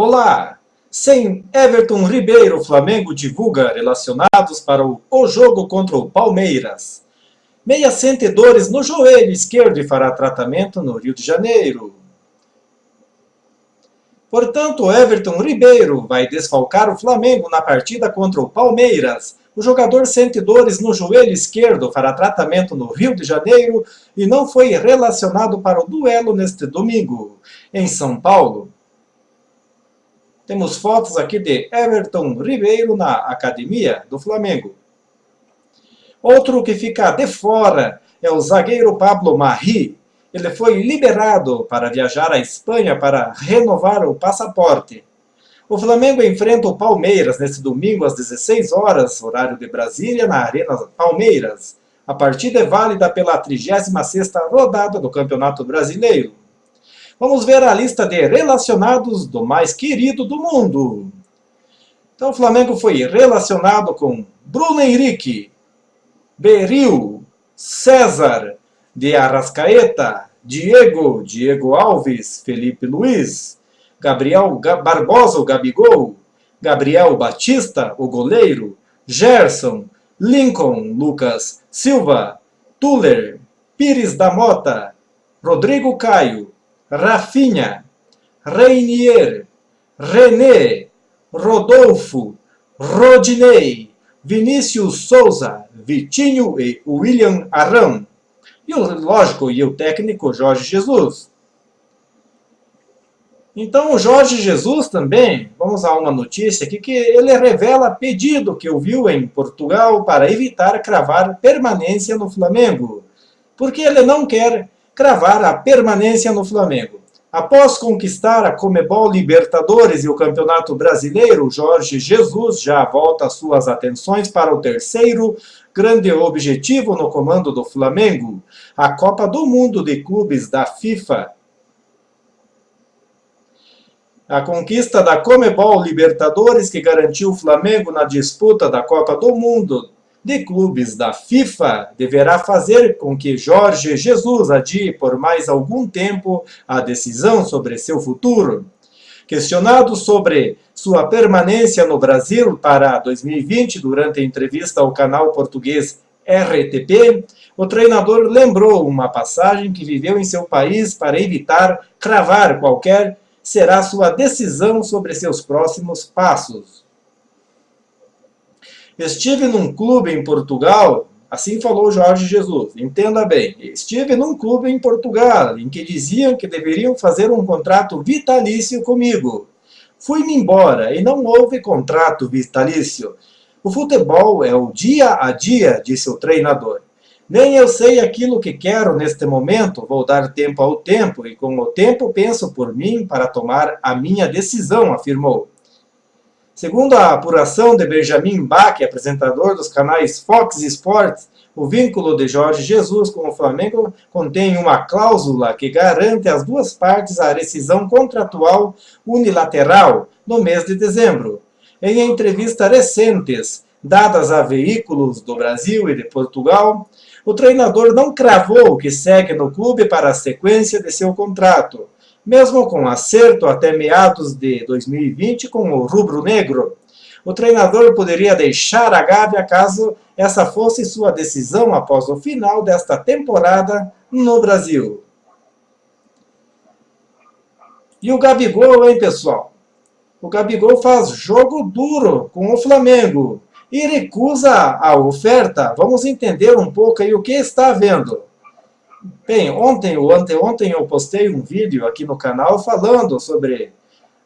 Olá! Sem Everton Ribeiro, Flamengo divulga relacionados para o jogo contra o Palmeiras. Meia sente dores no joelho esquerdo e fará tratamento no Rio de Janeiro. Portanto, Everton Ribeiro vai desfalcar o Flamengo na partida contra o Palmeiras. O jogador sente dores no joelho esquerdo, fará tratamento no Rio de Janeiro e não foi relacionado para o duelo neste domingo. Em São Paulo, temos fotos aqui de Everton Ribeiro na academia do Flamengo. Outro que fica de fora é o zagueiro Pablo Marri. Ele foi liberado para viajar à Espanha para renovar o passaporte. O Flamengo enfrenta o Palmeiras neste domingo às 16 horas, horário de Brasília, na Arena Palmeiras. A partida é válida pela 36ª rodada do Campeonato Brasileiro. Vamos ver a lista de relacionados do mais querido do mundo. Então o Flamengo foi relacionado com Bruno Henrique, Beril, César, de Arrascaeta, Diego Alves, Felipe Luiz, Gabriel Barbosa, o Gabigol, Gabriel Batista, o goleiro, Gerson, Lincoln, Lucas Silva, Tuller, Pires da Mota, Rodrigo Caio, Rafinha, Reinier, René, Rodolfo, Rodinei, Vinícius Souza, Vitinho e William Arão. E o técnico Jorge Jesus. Então o Jorge Jesus também, vamos a uma notícia aqui, que ele revela pedido que ouviu em Portugal para evitar cravar permanência no Flamengo. Porque ele não quer cravar a permanência no Flamengo. Após conquistar a Conmebol Libertadores e o Campeonato Brasileiro, Jorge Jesus já volta suas atenções para o terceiro grande objetivo no comando do Flamengo, a Copa do Mundo de Clubes da FIFA. A conquista da Conmebol Libertadores, que garantiu o Flamengo na disputa da Copa do Mundo de Clubes da FIFA, deverá fazer com que Jorge Jesus adie por mais algum tempo a decisão sobre seu futuro. Questionado sobre sua permanência no Brasil para 2020 durante a entrevista ao canal português RTP, o treinador lembrou uma passagem que viveu em seu país para evitar cravar qualquer será sua decisão sobre seus próximos passos. Estive num clube em Portugal, assim falou Jorge Jesus, entenda bem, estive num clube em Portugal, em que diziam que deveriam fazer um contrato vitalício comigo. Fui-me embora e não houve contrato vitalício. O futebol é o dia a dia, disse o treinador. Nem eu sei aquilo que quero neste momento, vou dar tempo ao tempo e com o tempo penso por mim para tomar a minha decisão, afirmou. Segundo a apuração de Benjamin Bach, apresentador dos canais Fox Sports, o vínculo de Jorge Jesus com o Flamengo contém uma cláusula que garante às duas partes a rescisão contratual unilateral no mês de dezembro. Em entrevistas recentes, dadas a veículos do Brasil e de Portugal, o treinador não cravou que segue no clube para a sequência de seu contrato, mesmo com acerto até meados de 2020 com o rubro-negro. O treinador poderia deixar a Gávea caso essa fosse sua decisão após o final desta temporada no Brasil. E o Gabigol, hein, pessoal? O Gabigol faz jogo duro com o Flamengo e recusa a oferta. Vamos entender um pouco aí o que está havendo. Bem, ontem ou anteontem eu postei um vídeo aqui no canal falando sobre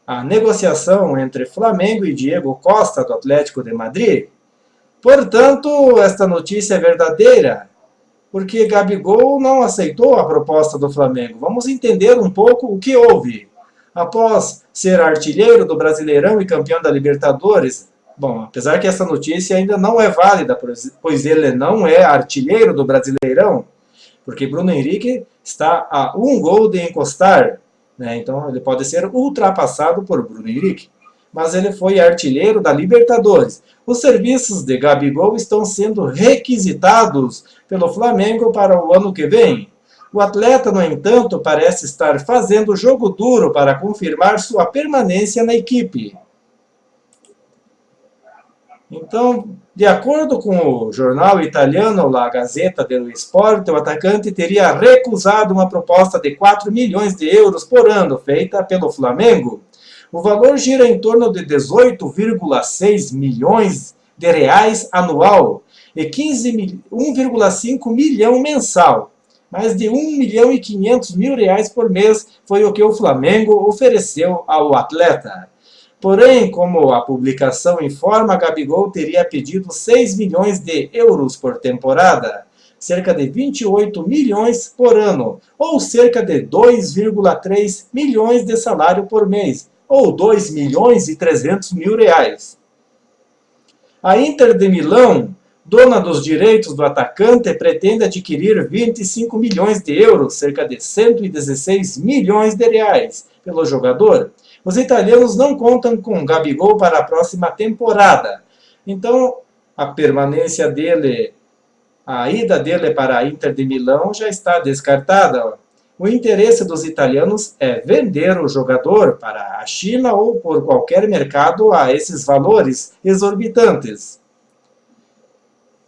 a negociação entre Flamengo e Diego Costa, do Atlético de Madrid. Portanto, esta notícia é verdadeira, porque Gabigol não aceitou a proposta do Flamengo. Vamos entender um pouco o que houve. Após ser artilheiro do Brasileirão e campeão da Libertadores, bom, apesar que essa notícia ainda não é válida, pois ele não é artilheiro do Brasileirão, porque Bruno Henrique está a um gol de encostar, né? Então ele pode ser ultrapassado por Bruno Henrique. Mas ele foi artilheiro da Libertadores. Os serviços de Gabigol estão sendo requisitados pelo Flamengo para o ano que vem. O atleta, no entanto, parece estar fazendo jogo duro para confirmar sua permanência na equipe. Então, de acordo com o jornal italiano La Gazzetta dello Sport, o atacante teria recusado uma proposta de 4 milhões de euros por ano feita pelo Flamengo. O valor gira em torno de 18,6 milhões de reais anual e 1,5 milhão mensal. Mais de 1 milhão e 500 mil reais por mês foi o que o Flamengo ofereceu ao atleta. Porém, como a publicação informa, Gabigol teria pedido 6 milhões de euros por temporada, cerca de 28 milhões por ano, ou cerca de 2,3 milhões de salário por mês, ou 2 milhões e 300 mil reais. A Inter de Milão, dona dos direitos do atacante, pretende adquirir 25 milhões de euros, cerca de 116 milhões de reais, pelo jogador. Os italianos não contam com Gabigol para a próxima temporada. Então, a permanência dele, a ida dele para a Inter de Milão já está descartada. O interesse dos italianos é vender o jogador para a China ou por qualquer mercado a esses valores exorbitantes.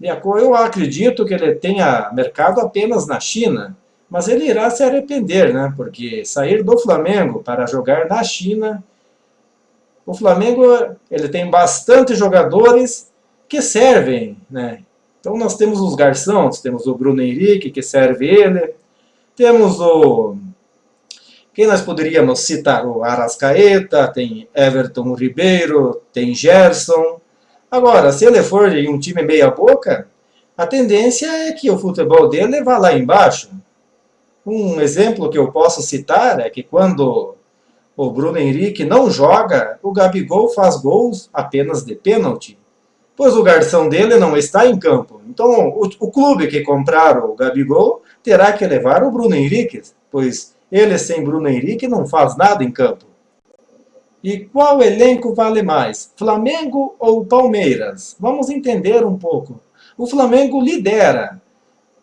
Eu acredito que ele tenha mercado apenas na China, mas ele irá se arrepender, né? Porque sair do Flamengo para jogar na China, o Flamengo ele tem bastante jogadores que servem, né? Então nós temos os garçons, temos o Bruno Henrique que serve ele, temos quem nós poderíamos citar? O Arrascaeta, tem Everton Ribeiro, tem Gerson. Agora, se ele for em um time meia boca, a tendência é que o futebol dele vá lá embaixo. Um exemplo que eu posso citar é que quando o Bruno Henrique não joga, o Gabigol faz gols apenas de pênalti, pois o garçom dele não está em campo. Então, o clube que comprar o Gabigol terá que levar o Bruno Henrique, pois ele sem Bruno Henrique não faz nada em campo. E qual elenco vale mais, Flamengo ou Palmeiras? Vamos entender um pouco. O Flamengo lidera.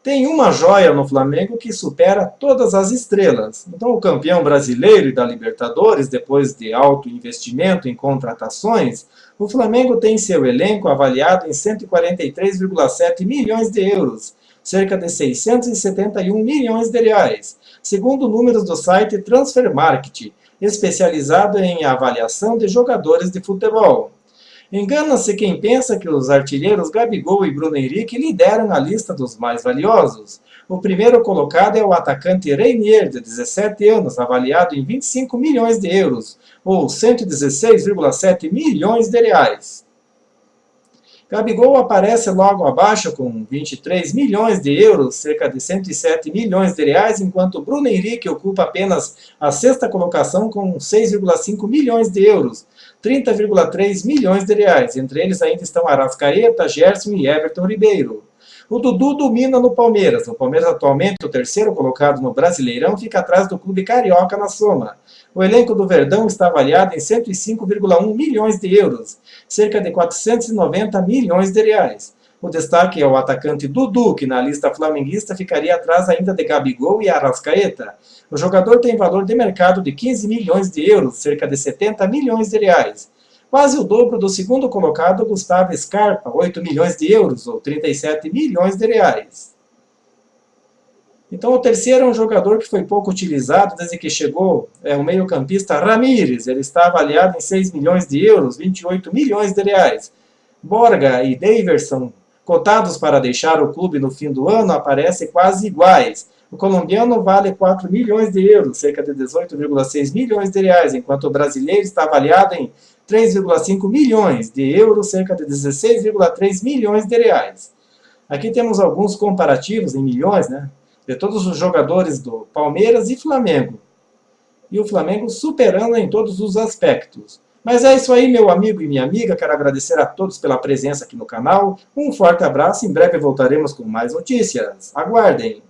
Tem uma joia no Flamengo que supera todas as estrelas. Então, o campeão brasileiro e da Libertadores, depois de alto investimento em contratações, o Flamengo tem seu elenco avaliado em 143,7 milhões de euros, cerca de 671 milhões de reais, segundo números do site Transfermarkt, especializado em avaliação de jogadores de futebol. Engana-se quem pensa que os artilheiros Gabigol e Bruno Henrique lideram a lista dos mais valiosos. O primeiro colocado é o atacante Reinier, de 17 anos, avaliado em 25 milhões de euros, ou 116,7 milhões de reais. Gabigol aparece logo abaixo com 23 milhões de euros, cerca de 107 milhões de reais, enquanto Bruno Henrique ocupa apenas a sexta colocação com 6,5 milhões de euros, 30,3 milhões de reais. Entre eles ainda estão Arrascaeta, Gerson e Everton Ribeiro. O Dudu domina no Palmeiras. O Palmeiras, atualmente o terceiro colocado no Brasileirão, fica atrás do clube carioca na soma. O elenco do Verdão está avaliado em 105,1 milhões de euros, cerca de 490 milhões de reais. O destaque é o atacante Dudu, que na lista flamenguista ficaria atrás ainda de Gabigol e Arrascaeta. O jogador tem valor de mercado de 15 milhões de euros, cerca de 70 milhões de reais. Quase o dobro do segundo colocado, Gustavo Scarpa, 8 milhões de euros, ou 37 milhões de reais. Então o terceiro é um jogador que foi pouco utilizado desde que chegou, é o meio-campista Ramírez. Ele está avaliado em 6 milhões de euros, 28 milhões de reais. Borga e Daverson, cotados para deixar o clube no fim do ano, aparecem quase iguais. O colombiano vale 4 milhões de euros, cerca de 18,6 milhões de reais, enquanto o brasileiro está avaliado em 3,5 milhões de euros, cerca de 16,3 milhões de reais. Aqui temos alguns comparativos em milhões, né, de todos os jogadores do Palmeiras e Flamengo. E o Flamengo superando em todos os aspectos. Mas é isso aí, meu amigo e minha amiga. Quero agradecer a todos pela presença aqui no canal. Um forte abraço. Em breve voltaremos com mais notícias. Aguardem!